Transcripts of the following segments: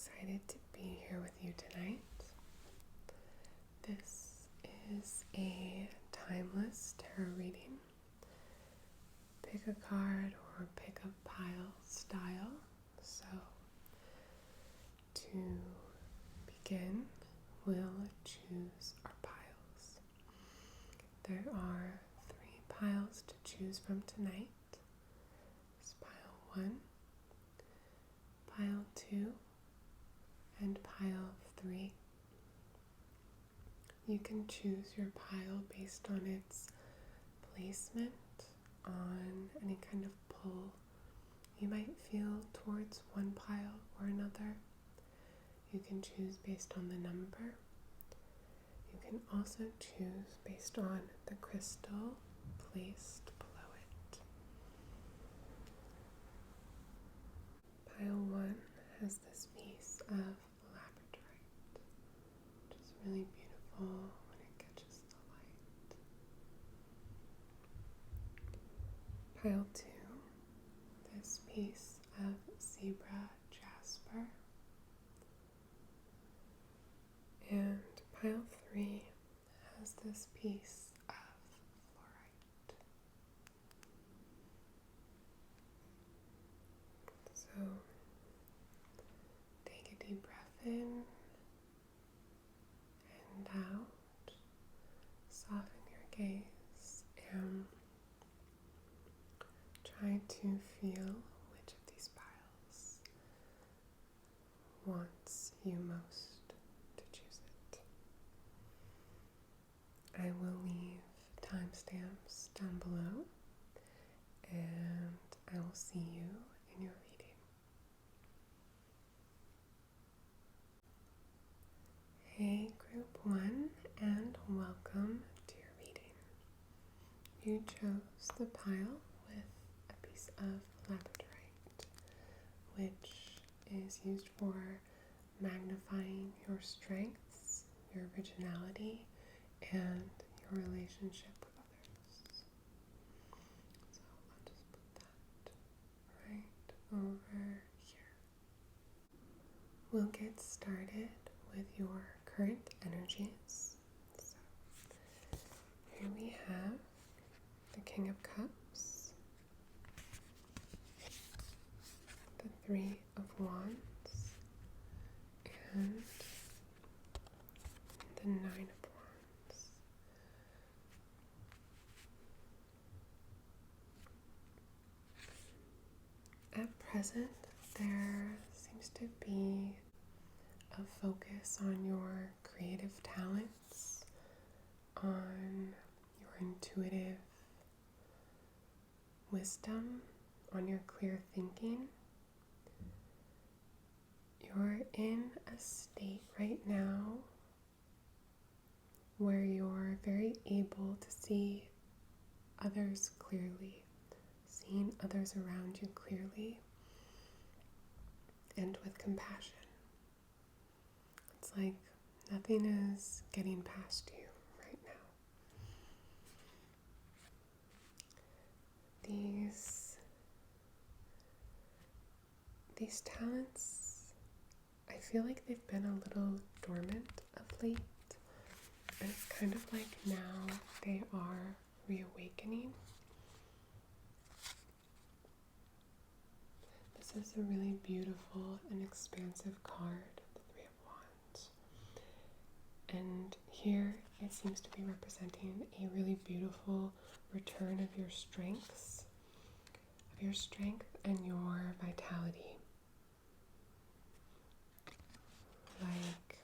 excited to be here with you tonight. This is a timeless tarot reading. Pick a card or pick a pile style. So, to begin, we'll choose our piles. There are 3 piles to choose from tonight. There's pile 1, pile 2, and pile 3. You can choose your pile based on its placement, on any kind of pull you might feel towards one pile or another. You can choose based on the number. You can also choose based on the crystal placed below it. Pile 1 has this piece of labradorite, which is really beautiful when it catches the light. Pile 2, this piece of zebra jasper. And pile 3 has this piece of fluorite. So take a deep breath in and out. Soften your gaze and try to feel which of these piles wants you most to choose it. I will leave timestamps down below, and I will see you in your reading. Hey Group 1, and welcome to your reading. You chose the pile with a piece of labradorite, which is used for magnifying your strengths, your originality, and your relationship with others. So I'll just put that right over here. We'll get started with your current energies. So here we have the King of Cups, the 3 of Wands, and the 9 of Wands. At present, there seems to be a focus on your creative talents, on your intuitive wisdom, on your clear thinking. You're in a state right now where you're very able to see others clearly, seeing others around you clearly, and with compassion. It's like nothing is getting past you right now. These talents, I feel like they've been a little dormant of late, and it's kind of like now they are reawakening. This is a really beautiful and expansive card, the 3 of Wands. And here it seems to be representing a really beautiful return of your strengths, and your vitality. Like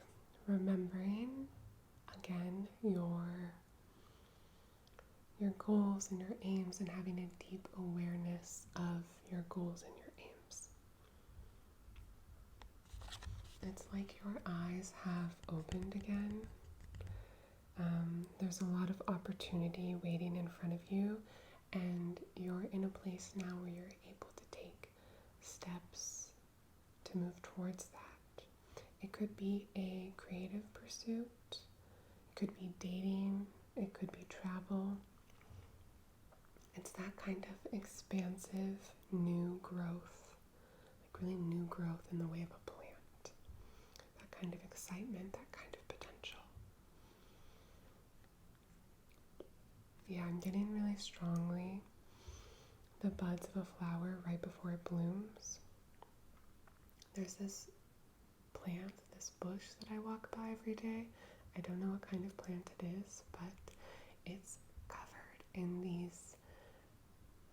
remembering again your goals and your aims, and having a deep awareness of your goals and your aims. It's like your eyes have opened again. There's a lot of opportunity waiting in front of you, and you're in a place now where you're able to take steps to move towards that. It could be a creative pursuit, it could be dating, it could be travel. It's that kind of expansive new growth, like really new growth in the way of a plant. kind of excitement, that kind of potential. Yeah, I'm getting really strongly the buds of a flower right before it blooms. There's this plant, this bush that I walk by every day. I don't know what kind of plant it is, but it's covered in these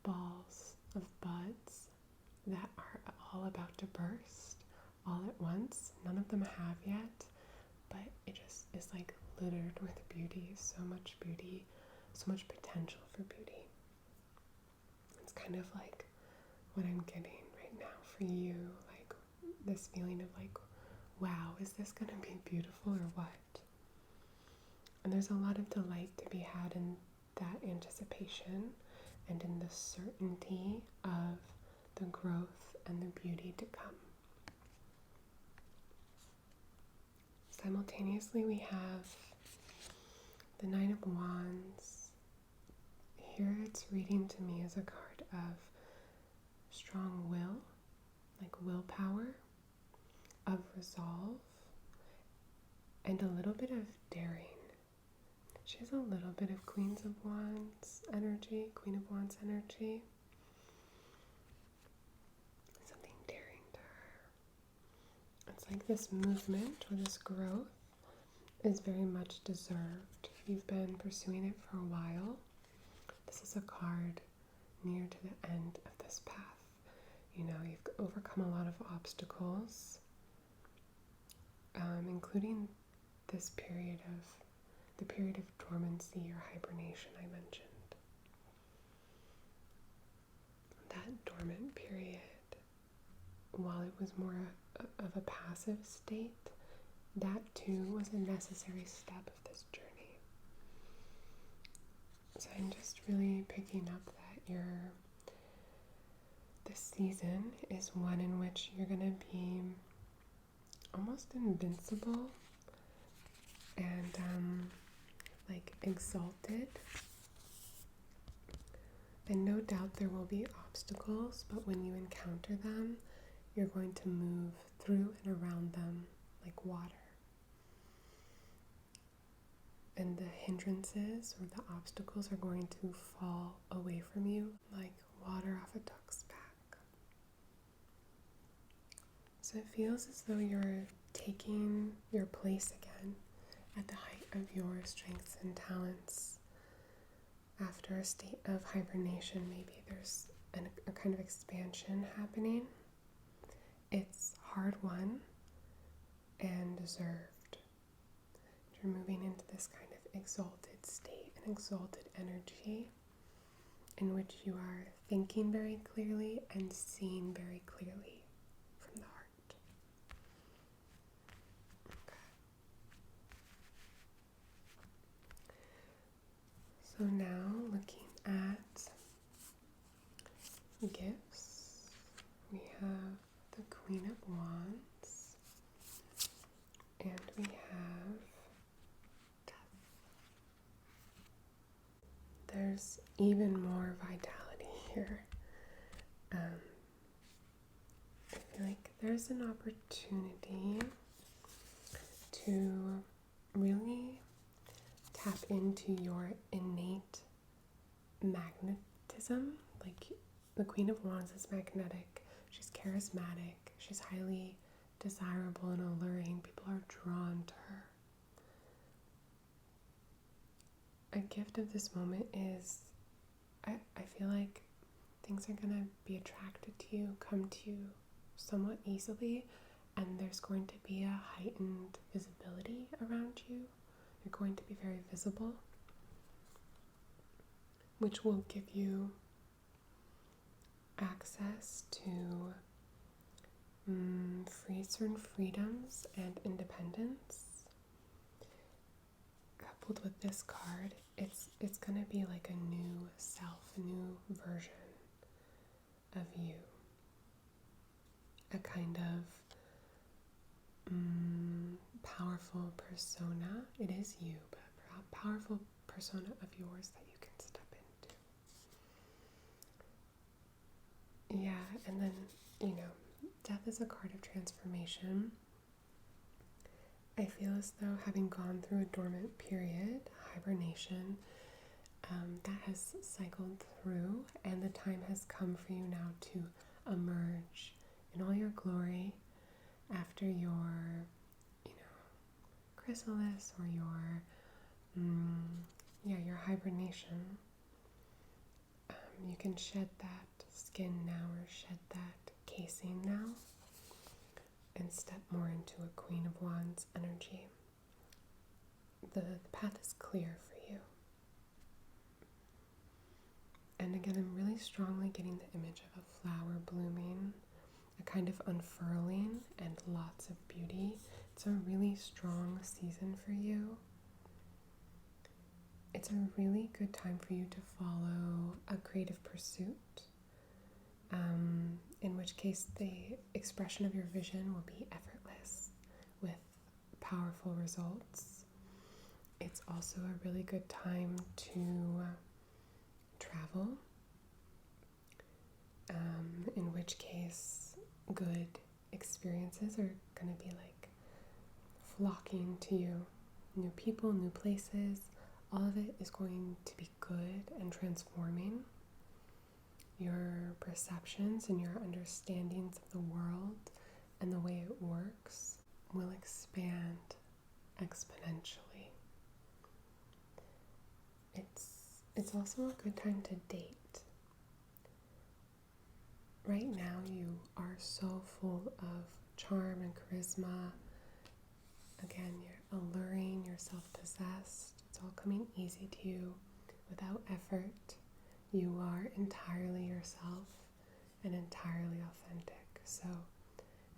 balls of buds that are all about to burst all at once. None of them have yet, but it just is like littered with beauty, so much potential for beauty. It's kind of like what I'm getting right now for you, like this feeling of like, wow, is this gonna be beautiful or what? And there's a lot of delight to be had in that anticipation and in the certainty of the growth and the beauty to come. Simultaneously, we have the Nine of Wands. Here it's reading to me as a card of strong will, like willpower, of resolve, and a little bit of daring. She has a little bit of Queen of Wands energy. Something daring to her. It's like this movement or this growth is very much deserved. You've been pursuing it for a while. This is a card near to the end of this path. You know, you've overcome a lot of obstacles, including this period of dormancy or hibernation I mentioned. That dormant period, while it was more of a passive state, that too was a necessary step of this journey. So I'm just really picking up that this season is one in which you're going to be almost invincible and like exalted. And no doubt there will be obstacles, but when you encounter them, you're going to move through and around them like water. And the hindrances or the obstacles are going to fall away from you like water off a duck's back. So it feels as though you're taking your place again at the height of your strengths and talents. After a state of hibernation, maybe there's a kind of expansion happening. It's hard-won and deserved. You're moving into this kind of exalted state, an exalted energy in which you are thinking very clearly and seeing very clearly from the heart. Okay. So now looking at gifts, we have the Queen of Wands and we have Death. There's even more vitality here. I feel like there's an opportunity to really tap into your innate magnetism. Like the Queen of Wands is magnetic. She's charismatic. She's highly desirable and alluring. People are drawn to her. A gift of this moment is, I feel like things are going to be attracted to you, come to you somewhat easily, and there's going to be a heightened visibility around you. You're going to be very visible, which will give you access to certain freedoms and independence. Coupled with this card, it's going to be like a new self, a new version of you. A kind of powerful persona. It is you, but a powerful persona of yours that you can step into. Yeah, and then, Death is a card of transformation. I feel as though having gone through a dormant period, hibernation, that has cycled through, and the time has come for you now to emerge in all your glory after your, chrysalis or your hibernation. You can shed that skin now, or shed that casing now, and step more into a Queen of Wands energy. The path is clear for you. And again, I'm really strongly getting the image of a flower blooming, a kind of unfurling, and lots of beauty. It's a really strong season for you. It's a really good time for you to follow a creative pursuit, in which case the expression of your vision will be effortless with powerful results. It's also a really good time to travel, in which case good experiences are going to be like flocking to you. New people, new places, all of it is going to be good and transforming. Your perceptions and your understandings of the world and the way it works will expand exponentially. It's also a good time to date. Right now you are so full of charm and charisma. Again, you're alluring, you're self-possessed. It's all coming easy to you without effort. You are entirely yourself and entirely authentic. So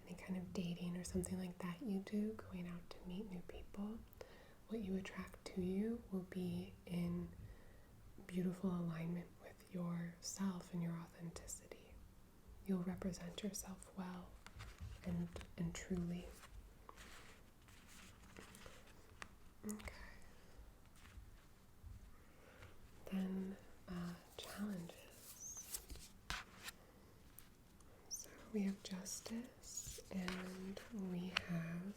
any kind of dating or something like that you do, going out to meet new people, what you attract to you will be in beautiful alignment with yourself and your authenticity. You'll represent yourself well and truly. Okay. Then challenges. So we have Justice and we have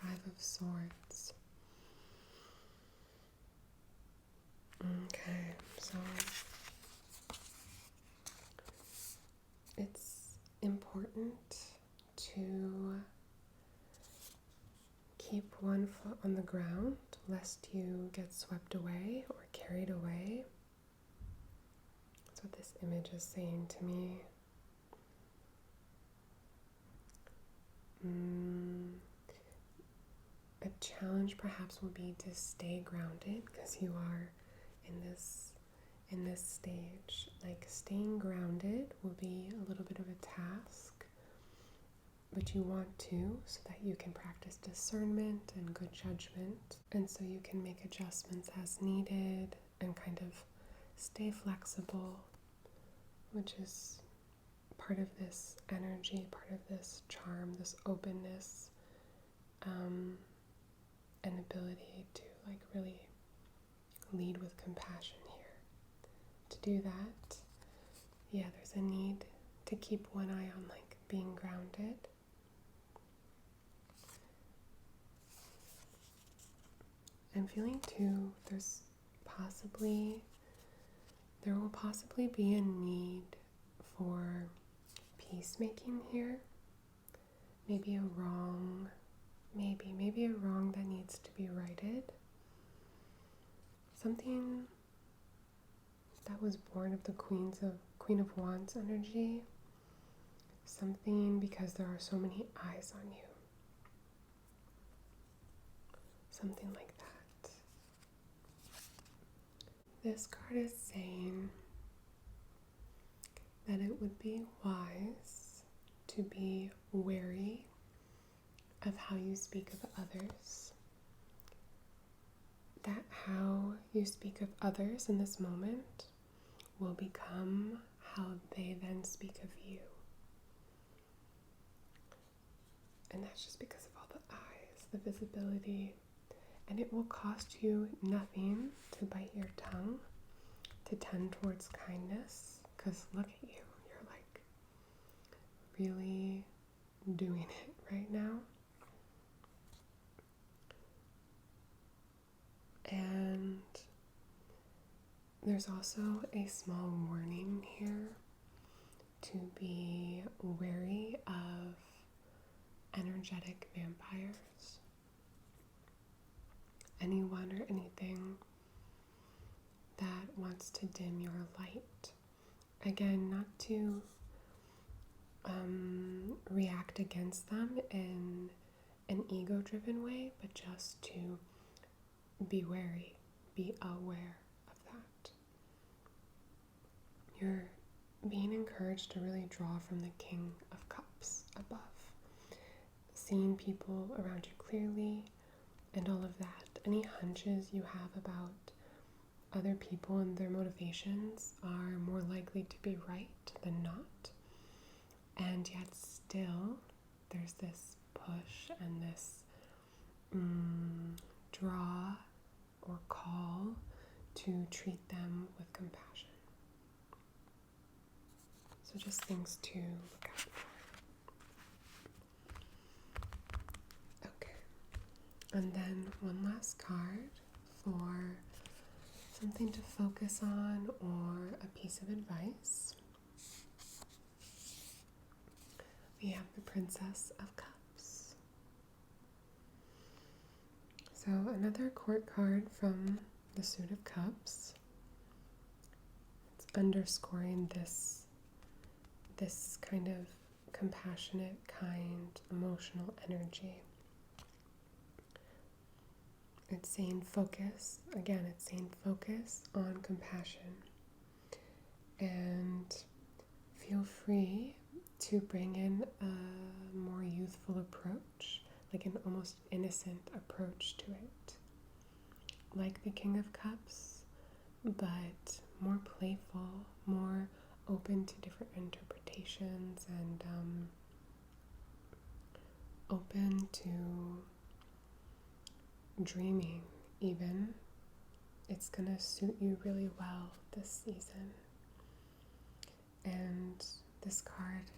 Five of Swords. Okay, so it's important to keep one foot on the ground lest you get swept away or carried away. That's what this image is saying to me. A challenge perhaps will be to stay grounded because you are in this stage. Like, staying grounded will be a little bit of a task, but you want to, so that you can practice discernment and good judgment, and so you can make adjustments as needed and kind of stay flexible, which is part of this energy, part of this charm, this openness, and ability to like really lead with compassion here. To do that, there's a need to keep one eye on like being grounded. I'm feeling too, there will possibly be a need for peacemaking here. Maybe a wrong that needs to be righted. Something that was born of the Queen of Wands energy. Something because there are so many eyes on you. Something like that. This card is saying that it would be wise to be wary of how you speak of others. That how you speak of others in this moment will become how they then speak of you. And that's just because of all the eyes, the visibility. And it will cost you nothing to bite your tongue, to tend towards kindness, because look at you, you're like really doing it right now. And there's also a small warning here to be wary of energetic vampires. Anyone or anything that wants to dim your light. Again, not to react against them in an ego-driven way, but just to be wary, be aware of that. You're being encouraged to really draw from the King of Cups above, seeing people around you clearly and all of that. Any hunches you have about other people and their motivations are more likely to be right than not. And yet still, there's this push and this draw or call to treat them with compassion. So just things to look out for. Okay. And then one last card for something to focus on or a piece of advice. We have the Princess of Cups. So another court card from the Suit of Cups. It's underscoring this kind of compassionate, kind, emotional energy. It's saying focus. Again, it's saying focus on compassion. And feel free to bring in a more youthful approach, like an almost innocent approach to it. Like the King of Cups, but more playful, more open to different interpretations, and open to dreaming even. It's gonna suit you really well this season. And this card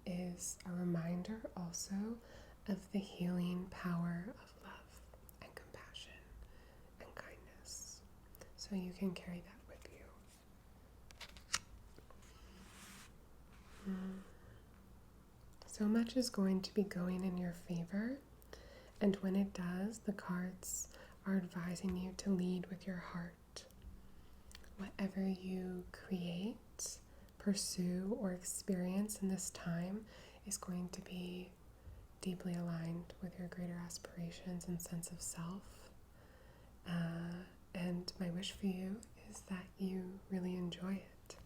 is a reminder also of the healing power of love and compassion and kindness. So you can carry that with you. So much is going to be going in your favor. And when it does, the cards are advising you to lead with your heart. Whatever you create, pursue, or experience in this time is going to be deeply aligned with your greater aspirations and sense of self. And my wish for you is that you really enjoy it.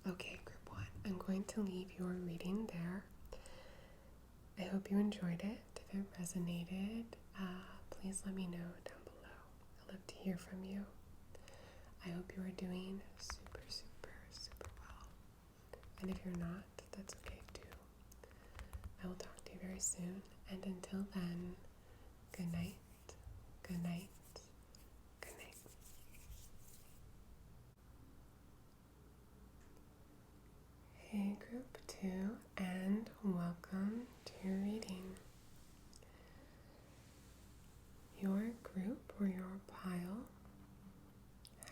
Okay, group 1, I'm going to leave your reading there. I hope you enjoyed it. If it resonated, please let me know down below. I'd love to hear from you. I hope you are doing super, super, super well. And if you're not, that's okay too. I will talk to you very soon. And until then, good night, good night, good night. Hey, group 2, and welcome to your reading. Your group or your pile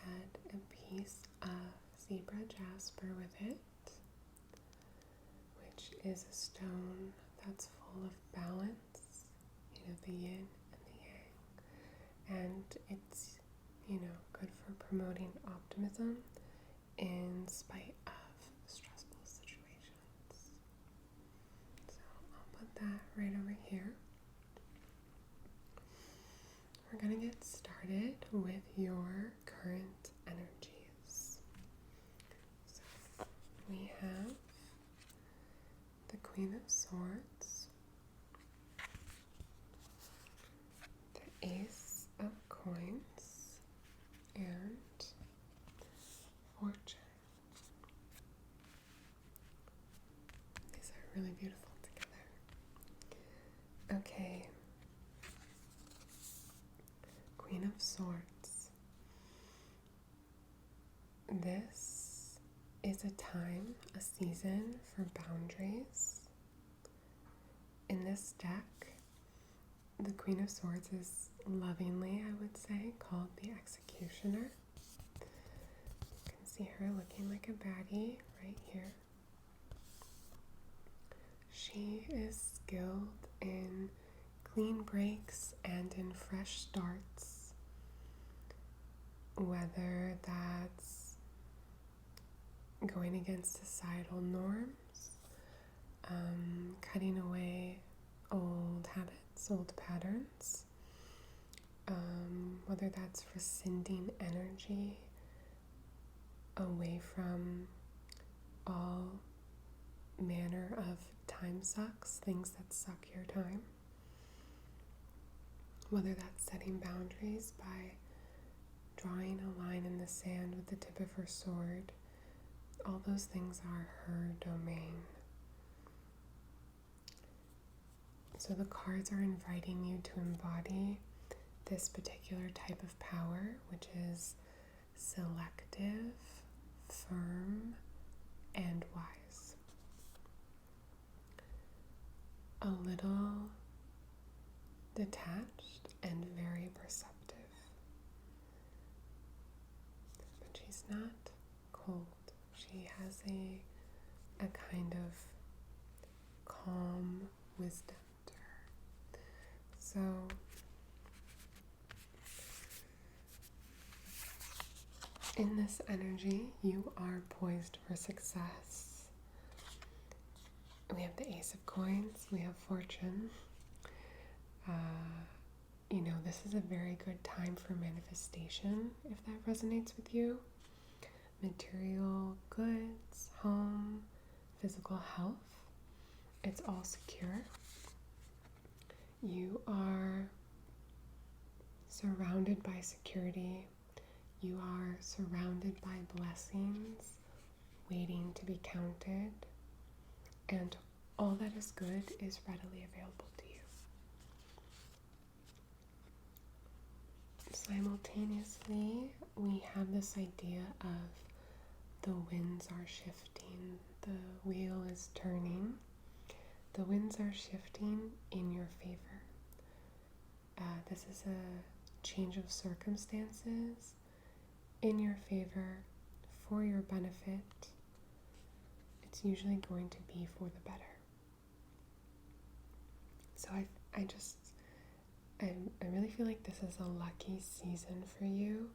had a piece of zebra jasper with it, which is a stone that's full of balance, the yin and the yang. And it's, good for promoting optimism in spite of stressful situations. So I'll put that right over here. We're going to get started with your current energies. So we have the Queen of Swords, the Ace of Coins, and Fortune. These are really beautiful together. Okay. Queen of Swords. This is a time, a season for boundaries. In this deck, the Queen of Swords is lovingly, I would say, called the Executioner. You can see her looking like a baddie right here. She is skilled in clean breaks and in fresh starts, whether that's going against societal norms, cutting away old habits, old patterns, whether that's rescinding energy away from all manner of time sucks, things that suck your time, whether that's setting boundaries by drawing a line in the sand with the tip of her sword. All those things are her domain. So the cards are inviting you to embody this particular type of power, which is selective, firm, and wise. A little detached and very perceptive. But she's not cold. She has a kind of calm wisdom to her. So in this energy, you are poised for success. We have the Ace of Coins, we have Fortune. This is a very good time for manifestation, if that resonates with you. Material goods, home, physical health, it's all secure. You are surrounded by security. You are surrounded by blessings waiting to be counted, and all that is good is readily available to you. Simultaneously, we have this idea of the winds are shifting, the wheel is turning. The winds are shifting in your favor. This is a change of circumstances in your favor, for your benefit. It's usually going to be for the better. So I really feel like this is a lucky season for you,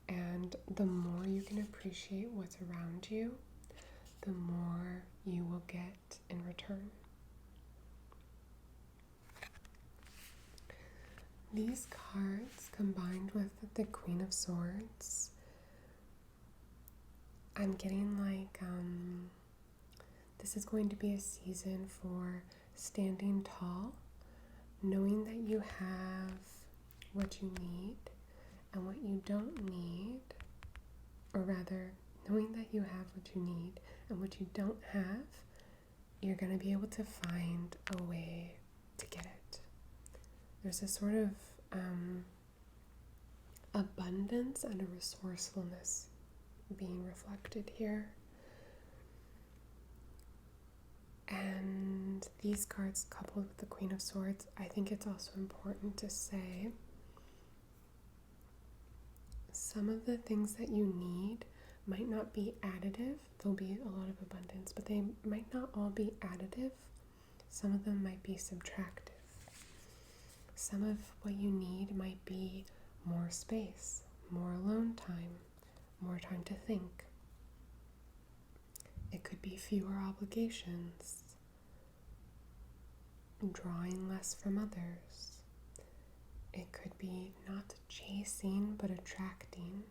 and the more you can appreciate what's around you, the more you will get in return. These cards, combined with the Queen of Swords, I'm getting like this is going to be a season for standing tall, knowing that you have what you need and what you don't need, or rather, knowing that you have what you need and what you don't have, you're going to be able to find a way to get it. There's a sort of abundance and a resourcefulness being reflected here. And these cards, coupled with the Queen of Swords, I think it's also important to say some of the things that you need might not be additive. There'll be a lot of abundance, but they might not all be additive. Some of them might be subtractive. Some of what you need might be more space, more alone time, more time to think. It could be fewer obligations, drawing less from others. It could be not chasing, but attracting.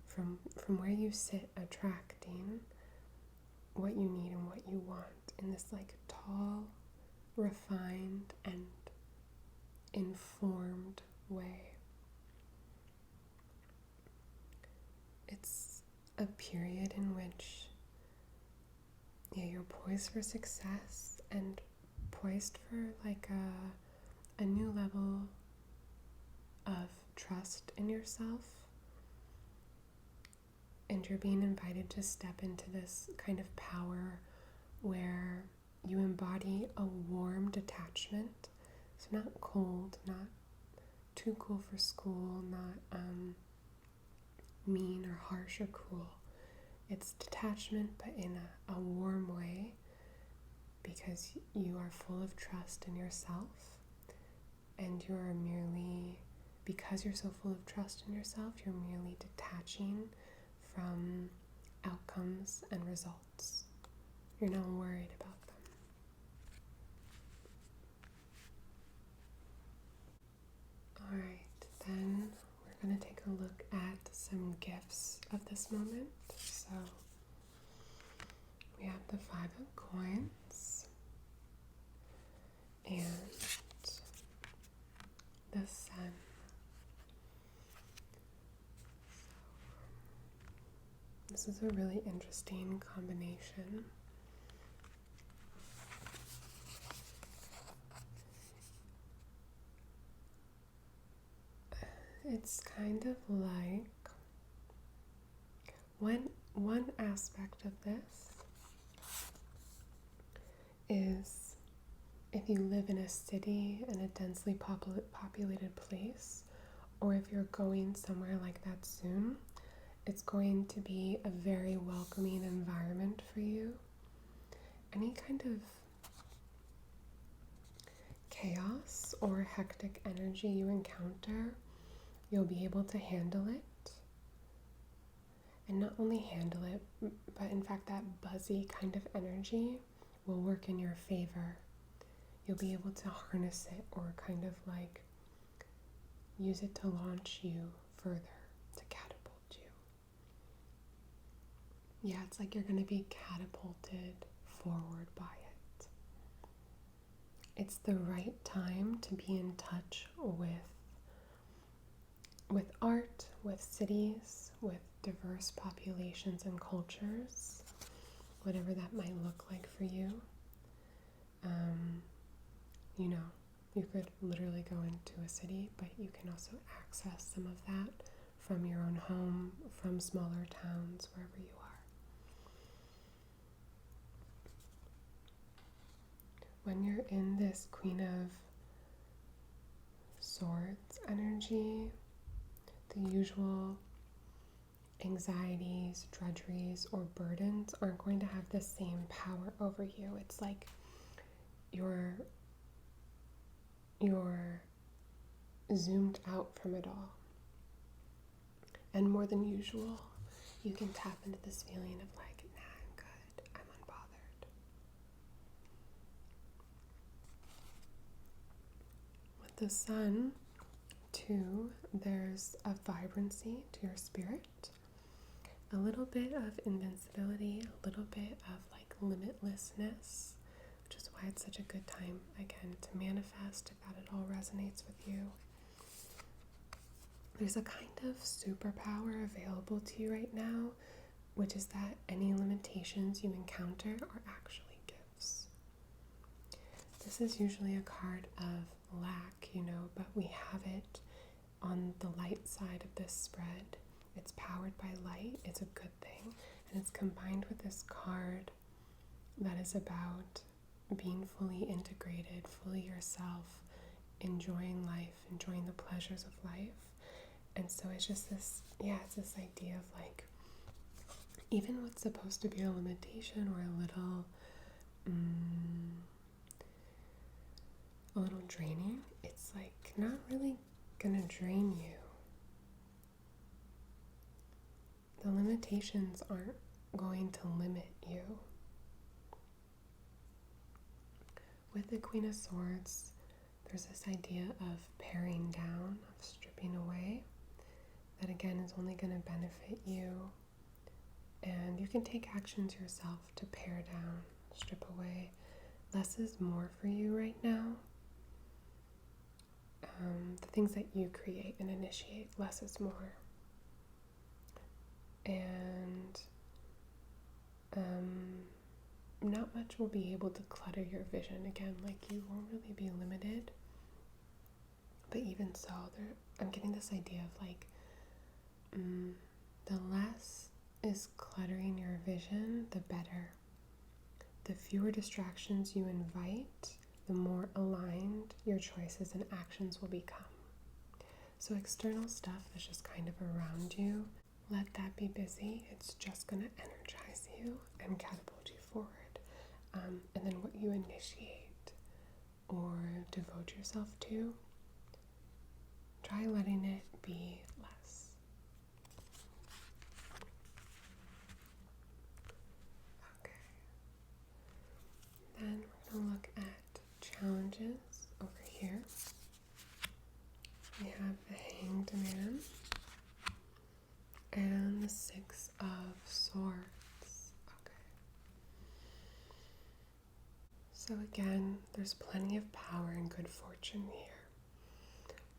From where you sit, attracting what you need and what you want in this like tall, refined, and informed way. It's a period in which you're poised for success and poised for like a new level of trust in yourself, and you're being invited to step into this kind of power where you embody a warm detachment So not cold, not too cool for school, not mean or harsh or cruel. It's detachment, but in a warm way, because you are full of trust in yourself, and because you're so full of trust in yourself, you're merely detaching from outcomes and results. You're not worried about them. Alright, then we're going to take a look at some gifts of this moment. So we have the 5 of coins and the sun. This is a really interesting combination. It's kind of like one aspect of this is if you live in a city, in a densely populated place, or if you're going somewhere like that soon, it's going to be a very welcoming environment for you. Any kind of chaos or hectic energy you encounter, you'll be able to handle it. And not only handle it, but in fact that buzzy kind of energy will work in your favor. You'll be able to harness it or kind of like use it to launch you further, to catapult you. Yeah, it's like you're going to be catapulted forward by it. It's the right time to be in touch with art, with cities, with diverse populations and cultures, whatever that might look like for you. You could literally go into a city, but you can also access some of that from your own home, from smaller towns, wherever you are. When you're in this Queen of Swords energy, the usual anxieties, drudgeries, or burdens aren't going to have the same power over you. It's like you're zoomed out from it all. And more than usual, you can tap into this feeling of like, nah, I'm good, I'm unbothered. With the sun, too, there's a vibrancy to your spirit, a little bit of invincibility, a little bit of like limitlessness, which is why it's such a good time, again, to manifest if that at all resonates with you. There's a kind of superpower available to you right now, which is that any limitations you encounter are actually gifts. This is usually a card of lack, but we have it on the light side of this spread. It's powered by light. It's a good thing. And it's combined with this card that is about being fully integrated, fully yourself, enjoying life, enjoying the pleasures of life. And so it's just this idea of like, even what's supposed to be a limitation or a little draining, it's like not really gonna drain you. The limitations aren't going to limit you. With the Queen of Swords, there's this idea of paring down, of stripping away, that again is only going to benefit you. And you can take actions yourself to pare down, strip away. Less is more for you right now. The things that you create and initiate, less is more. And not much will be able to clutter your vision again. Like, you won't really be limited. But even so, I'm getting this idea of like, the less is cluttering your vision, the better. The fewer distractions you invite, the more aligned your choices and actions will become. So external stuff that's just kind of around you, let that be busy. It's just going to energize you and catapult you forward. And then what you initiate or devote yourself to, try letting it be less. Okay. Then we're going to look at challenges over here. We have the Hanged Man and the Six of Swords. Okay. So again, there's plenty of power and good fortune here,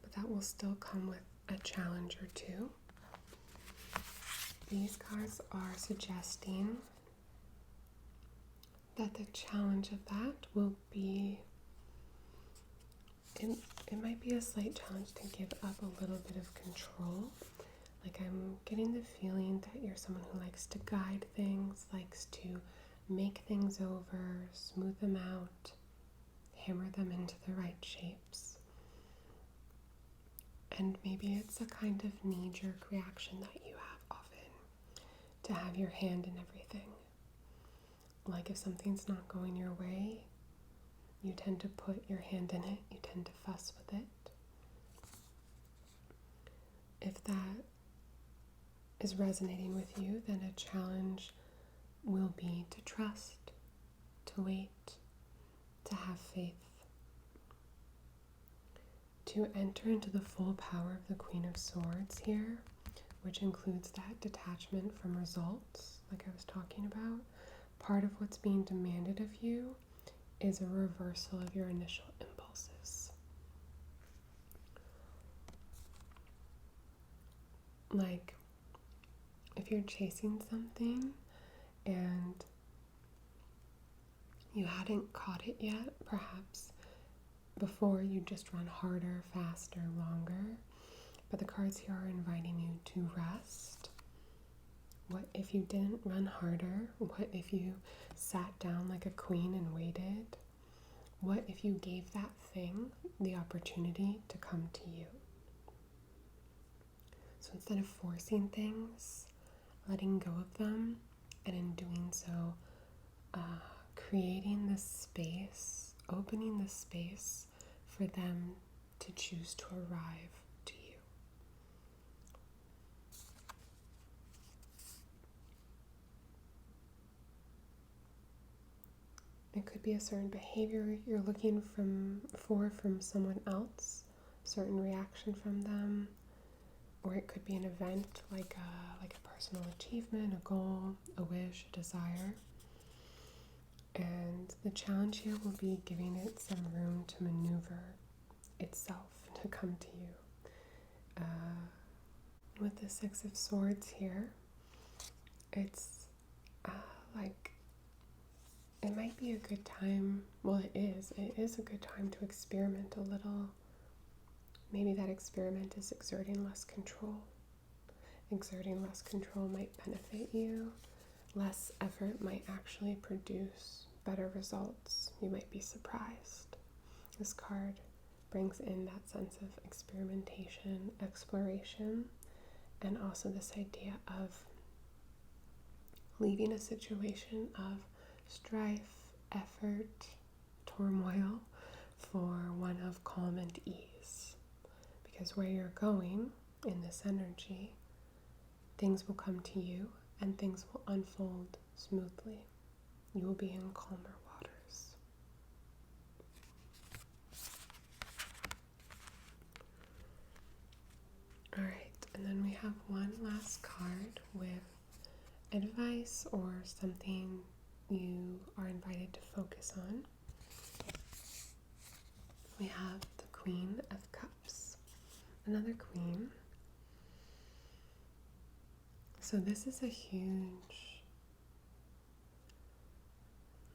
but that will still come with a challenge or two. These cards are suggesting that the challenge of that will be, it might be a slight challenge to give up a little bit of control. Like, I'm getting the feeling that you're someone who likes to guide things, likes to make things over, smooth them out, hammer them into the right shapes. And maybe it's a kind of knee-jerk reaction that you have often, to have your hand in everything. Like, if something's not going your way, you tend to put your hand in it, you tend to fuss with it. If that is resonating with you, then a challenge will be to trust, to wait, to have faith, to enter into the full power of the Queen of Swords here, which includes that detachment from results, like I was talking about. Part of what's being demanded of you is a reversal of your initial impulses. Like, if you're chasing something and you hadn't caught it yet, perhaps before you just run harder, faster, longer, but the cards here are inviting you to rest. What if you didn't run harder? What if you sat down like a queen and waited? What if you gave that thing the opportunity to come to you? So instead of forcing things, letting go of them, and in doing so, creating this space, opening the space for them to choose to arrive to you. It could be a certain behavior you're looking for from someone else, certain reaction from them, or it could be an event like a personal achievement, a goal, a wish, a desire. And the challenge here will be giving it some room to maneuver itself, to come to you. With the Six of Swords here, it's like, it might be a good time, well, it is a good time to experiment a little. Maybe that experiment is exerting less control. Exerting less control might benefit you. Less effort might actually produce better results. You might be surprised. This card brings in that sense of experimentation, exploration, and also this idea of leaving a situation of strife, effort, turmoil for one of calm and ease. Because where you're going in this energy, things will come to you and things will unfold smoothly. You will be in calmer waters. Alright, and then we have one last card with advice or something you are invited to focus on. We have the Queen of Cups, another queen. So this is a huge,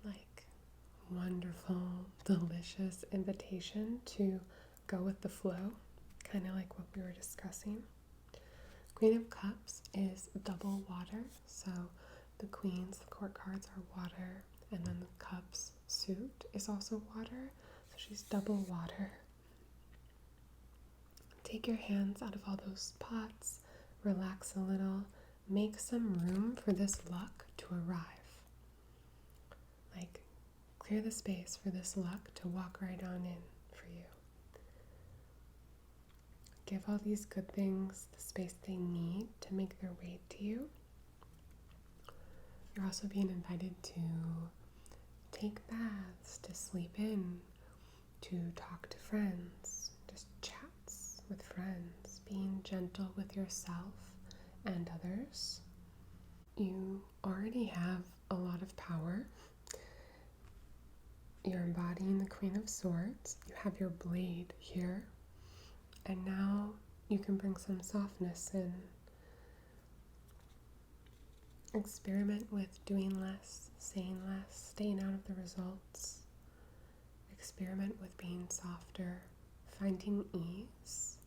like, wonderful, delicious invitation to go with the flow, kind of like what we were discussing. Queen of Cups is double water, so the queens, the court cards, are water, and then the cups suit is also water. She's double water. Take your hands out of all those pots, relax a little, make some room for this luck to arrive. Like, clear the space for this luck to walk right on in for you. Give all these good things the space they need to make their way to you. You're also being invited to take baths, to sleep in, to talk to friends, just chats with friends, being gentle with yourself and others. You already have a lot of power. You're embodying the Queen of Swords. You have your blade here. And now you can bring some softness in. Experiment with doing less, saying less, staying out of the results. Experiment with being softer, finding ease,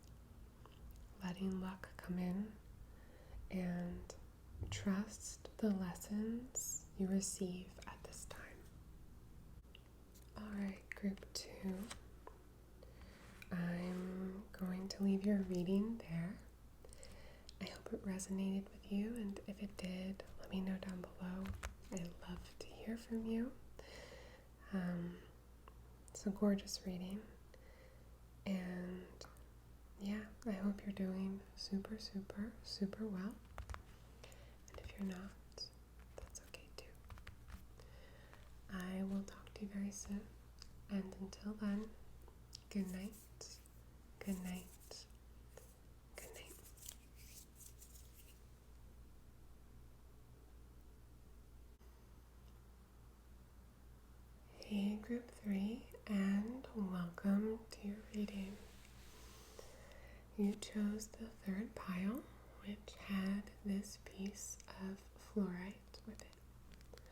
letting luck come in, and trust the lessons you receive at this time. Alright, group 2. I'm going to leave your reading there. I hope it resonated with you, and if it did, let me know down below. I'd love to hear from you. It's a gorgeous reading, and yeah, I hope you're doing super, super, super well. And if you're not, that's okay too. I will talk to you very soon, and until then, good night, good night, good night. Hey, group 3, and welcome to your reading. You chose the 3rd pile, which had this piece of fluorite with it.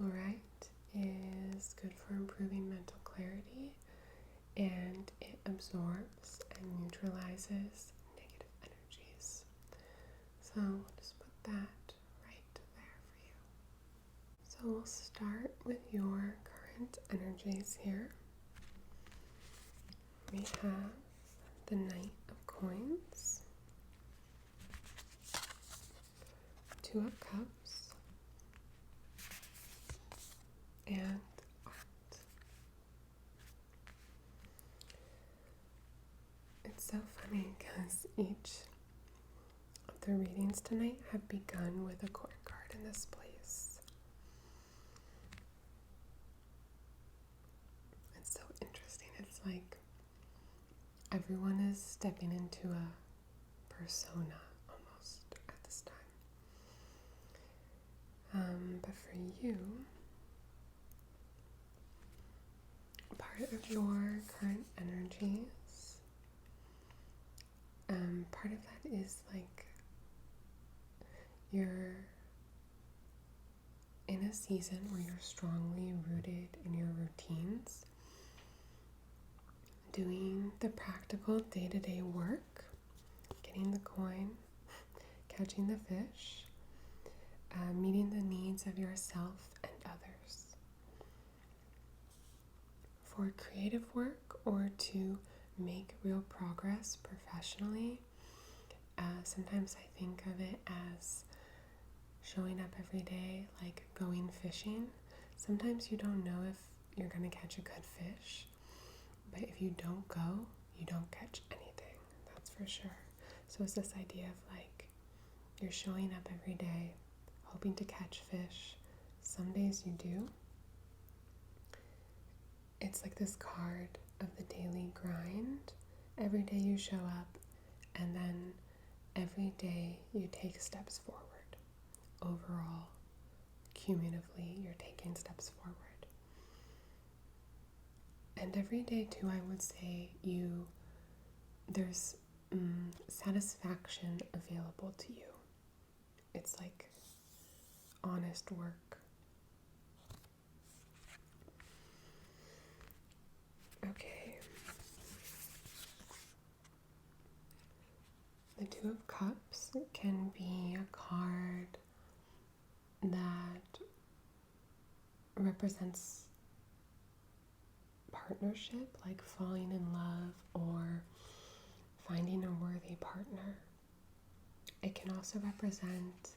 Fluorite is good for improving mental clarity, and it absorbs and neutralizes negative energies. So we'll just put that right there for you. So we'll start with your current energies here. We have the Knight of Coins, 2 of Cups, and Art. It's so funny because each of the readings tonight have begun with a court card in this place. It's so interesting. It's like everyone is stepping into a persona almost at this time. But for you, part of your current energies, part of that is like you're in a season where you're strongly rooted in your routines, doing the practical day-to-day work, getting the coin, catching the fish, meeting the needs of yourself and others. For creative work or to make real progress professionally, sometimes I think of it as showing up every day, like going fishing. Sometimes you don't know if you're going to catch a good fish, but if you don't go, you don't catch anything, that's for sure. So it's this idea of like, you're showing up every day, hoping to catch fish. Some days you do. It's like this card of the daily grind. Every day you show up, and then every day you take steps forward. Overall, cumulatively, you're taking steps forward. And every day too, I would say there's satisfaction available to you. It's like honest work. Okay. The 2 of Cups can be a card that represents part partnership, like falling in love or finding a worthy partner. It can also represent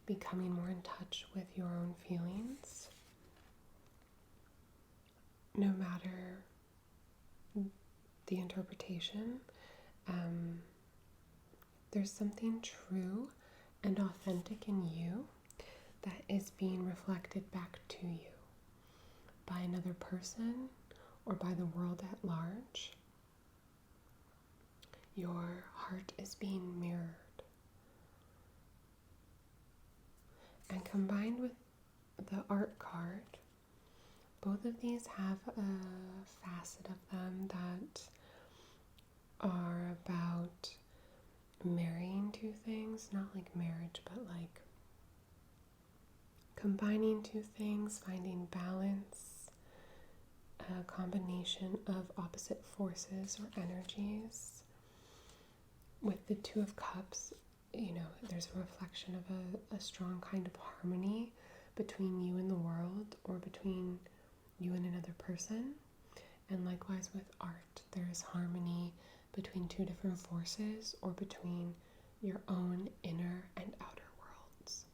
becoming more in touch with your own feelings, no matter the interpretation. There's something true and authentic in you that is being reflected back to you by another person or by the world at large. Your heart is being mirrored. And combined with the art card, both of these have a facet of them that are about marrying two things, not like marriage, but like combining two things, finding balance, a combination of opposite forces or energies. With the Two of Cups, there's a reflection of a strong kind of harmony between you and the world, or between you and another person. And likewise with art, there is harmony between two different forces, or between your own inner and outer worlds.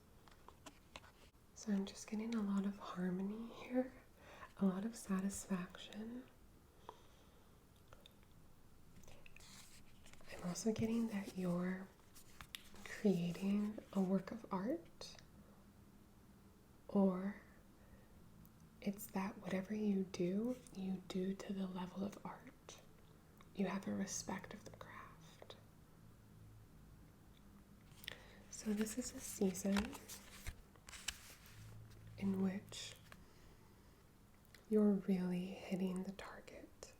So I'm just getting a lot of harmony here, a lot of satisfaction. I'm also getting that you're creating a work of art, or it's that whatever you do to the level of art. You have a respect of the craft. So this is a season in which you're really hitting the target.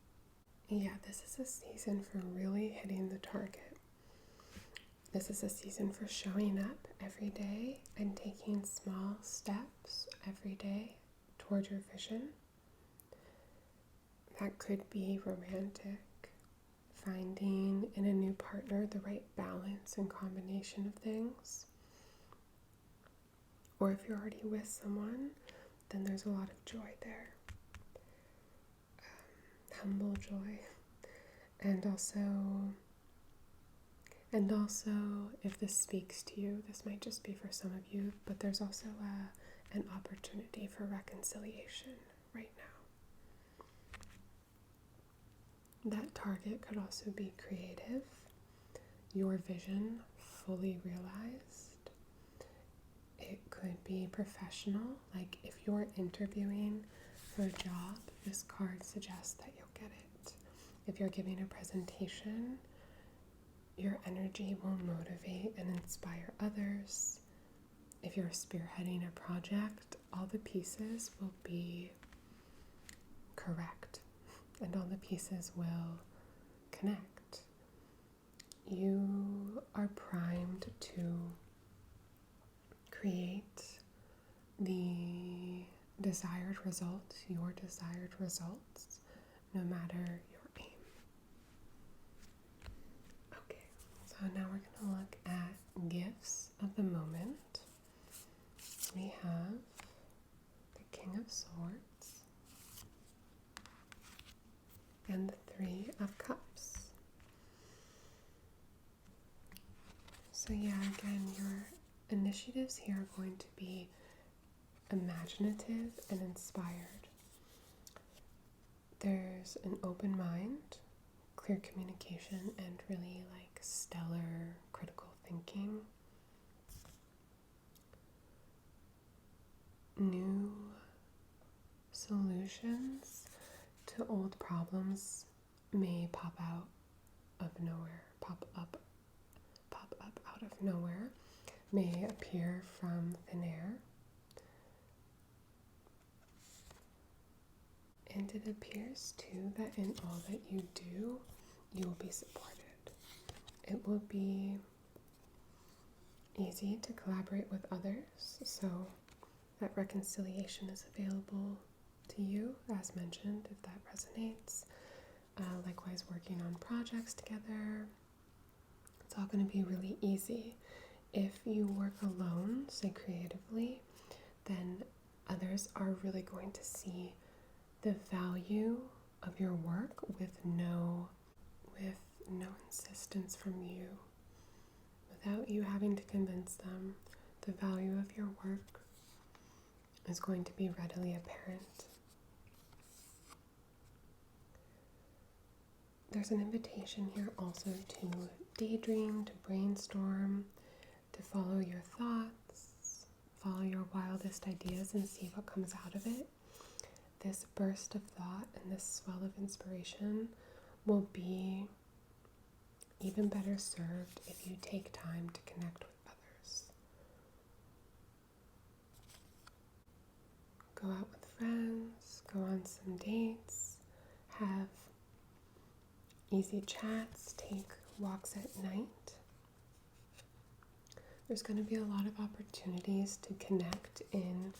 Yeah, this is a season for really hitting the target. This is a season for showing up every day and taking small steps every day toward your vision. That could be romantic, finding in a new partner the right balance and combination of things. Or if you're already with someone, then there's a lot of joy there. Humble joy. And also, if this speaks to you, this might just be for some of you, but there's also an opportunity for reconciliation right now. That target could also be creative, your vision fully realized. It could be professional, like if you're interviewing for a job, this card suggests that you'll get it. If you're giving a presentation, your energy will motivate and inspire others. If you're spearheading a project, all the pieces will be correct and all the pieces will connect. You are primed to create the desired results, your desired results, no matter your aim. Okay, so now we're going to look at gifts of the moment. We have the King of Swords and the Three of Cups. So yeah, again, your initiatives here are going to be imaginative and inspired. There's an open mind, clear communication, and really like stellar critical thinking. New solutions to old problems may pop up out of nowhere, may appear from thin air. And it appears too that in all that you do, you will be supported. It will be easy to collaborate with others, so that reconciliation is available to you, as mentioned, if that resonates. Likewise, working on projects together, it's all going to be really easy. If you work alone, say creatively, then others are really going to see the value of your work with no insistence from you, without you having to convince them. The value of your work is going to be readily apparent. There's an invitation here also to daydream, to brainstorm, to follow your thoughts, follow your wildest ideas and see what comes out of it. This burst of thought and this swell of inspiration will be even better served if you take time to connect with others. Go out with friends, go on some dates, have easy chats, take walks at night. There's going to be a lot of opportunities to connect in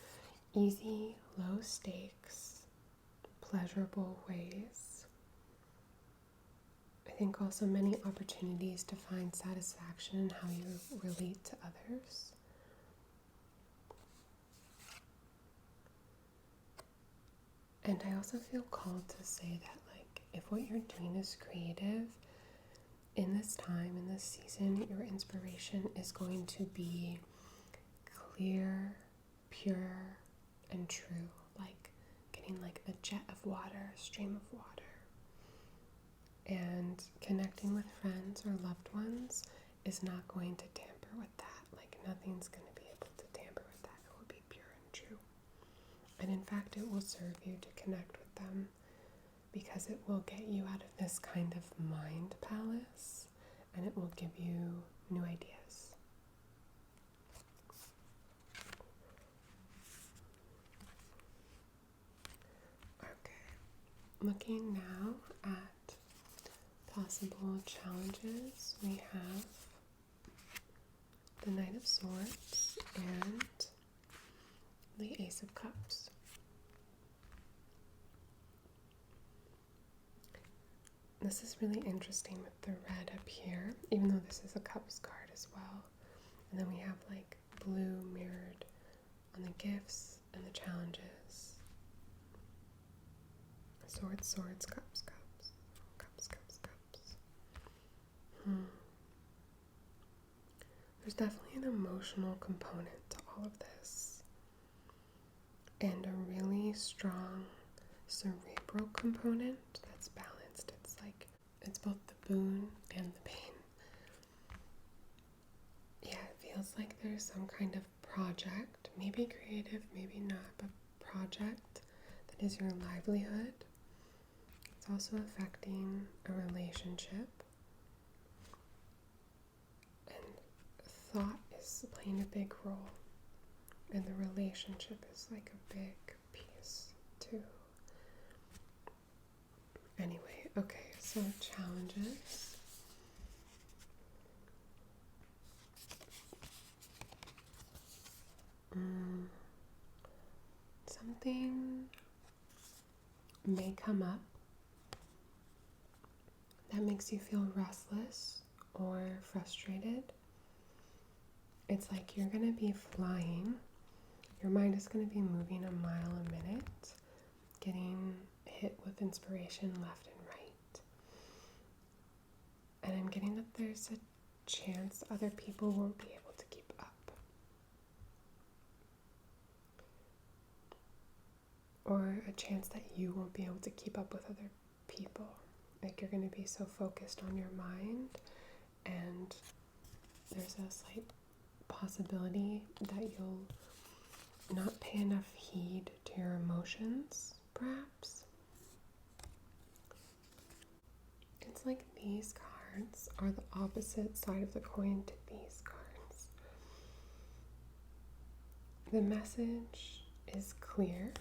easy, low stakes, pleasurable ways. I think also many opportunities to find satisfaction in how you relate to others. And I also feel called to say that, if what you're doing is creative, in this time, in this season, your inspiration is going to be clear, pure, and true, like getting like a jet of water, a stream of water. And connecting with friends or loved ones is not going to tamper with that. Like, nothing's going to be able to tamper with that. It will be pure and true. And in fact, it will serve you to connect with them, because it will get you out of this kind of mind palace, and it will give you new ideas. Okay, looking now at possible challenges, we have the Knight of Swords and the Ace of Cups. This is really interesting with the red up here, even though this is a Cups card as well. And then we have like blue mirrored on the gifts and the challenges. Swords, swords, cups, cups. Cups, cups, cups. There's definitely an emotional component to all of this. And a really strong cerebral component that's balanced. It's both the boon and the pain. Yeah, it feels like there's some kind of project, maybe creative, maybe not, but project that is your livelihood. It's also affecting a relationship. And thought is playing a big role. And the relationship is like a big piece too. Anyway, okay, so challenges. Something may come up that makes you feel restless or frustrated. It's like you're going to be flying. Your mind is going to be moving a mile a minute, getting hit with inspiration left and right. And I'm getting that there's a chance other people won't be able to keep up. Or a chance that you won't be able to keep up with other people. Like, you're going to be so focused on your mind, and there's a slight possibility that you'll not pay enough heed to your emotions, perhaps. It's like these cards are the opposite side of the coin to these cards. The message is clear.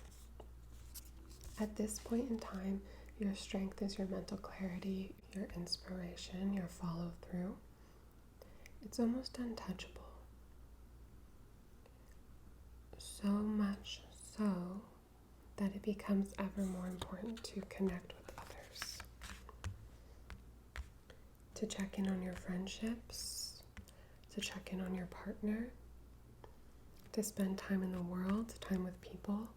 At this point in time, your strength is your mental clarity, your inspiration, your follow-through. It's almost untouchable. So much so that it becomes ever more important to connect with others. To check in on your friendships, to check in on your partner, to spend time in the world, time with people.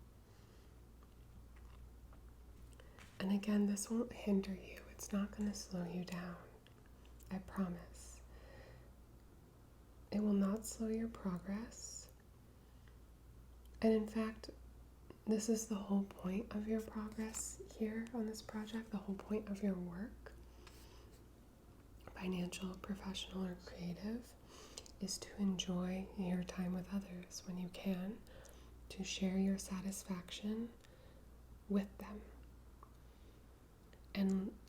And again, this won't hinder you. It's not going to slow you down. I promise. It will not slow your progress. And in fact, this is the whole point of your progress here on this project, the whole point of your work, financial, professional, or creative, is to enjoy your time with others when you can, to share your satisfaction with them.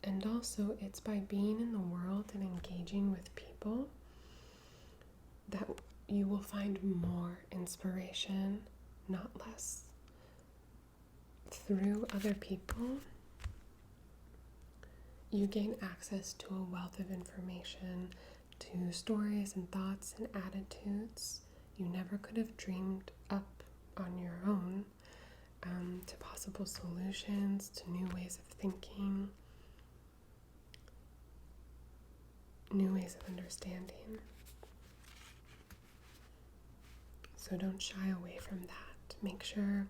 And also, it's by being in the world and engaging with people that you will find more inspiration, not less. Through other people, you gain access to a wealth of information, to stories and thoughts and attitudes you never could have dreamed up on your own, to possible solutions, to new ways of thinking, new ways of understanding. So don't shy away from that. Make sure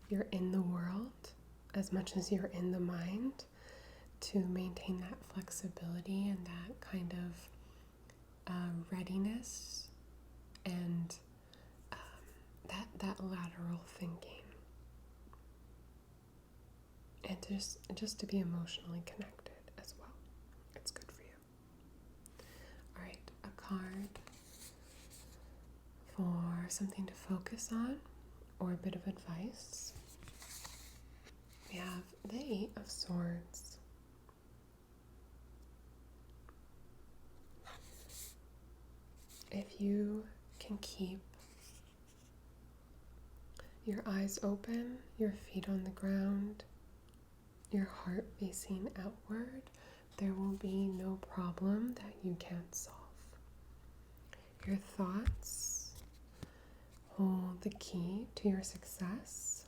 you're in the world as much as you're in the mind, to maintain that flexibility and that kind of readiness and that lateral thinking. And just to be emotionally connected as well. It's good for you. All right, a card for something to focus on or a bit of advice. We have the 8 of Swords. If you can keep your eyes open, your feet on the ground, your heart facing outward, there will be no problem that you can't solve. Your thoughts hold the key to your success.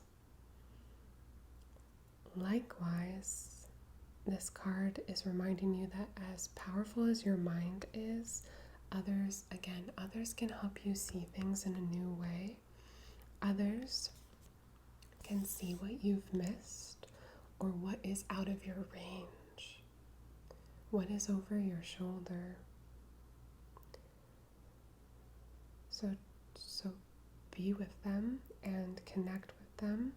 Likewise, this card is reminding you that as powerful as your mind is, others can help you see things in a new way. Others can see what you've missed or what is out of your range, what is over your shoulder. So be with them and connect with them,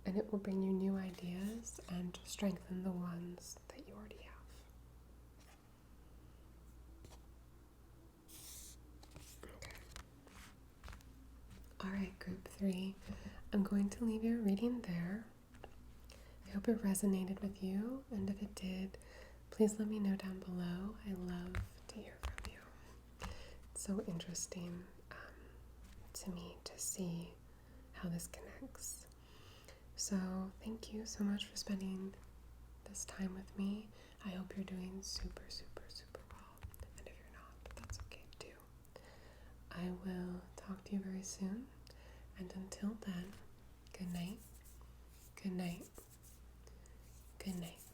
and it will bring you new ideas and strengthen the ones that you already have. Okay. All right, group 3. I'm going to leave your reading there. I hope it resonated with you, and if it did, please let me know down below. I love to hear from you. It's so interesting to me to see how this connects. So thank you so much for spending this time with me. I hope you're doing super, super, super well. And if you're not, that's okay too. I will talk to you very soon. And until then, good night, good night, good night.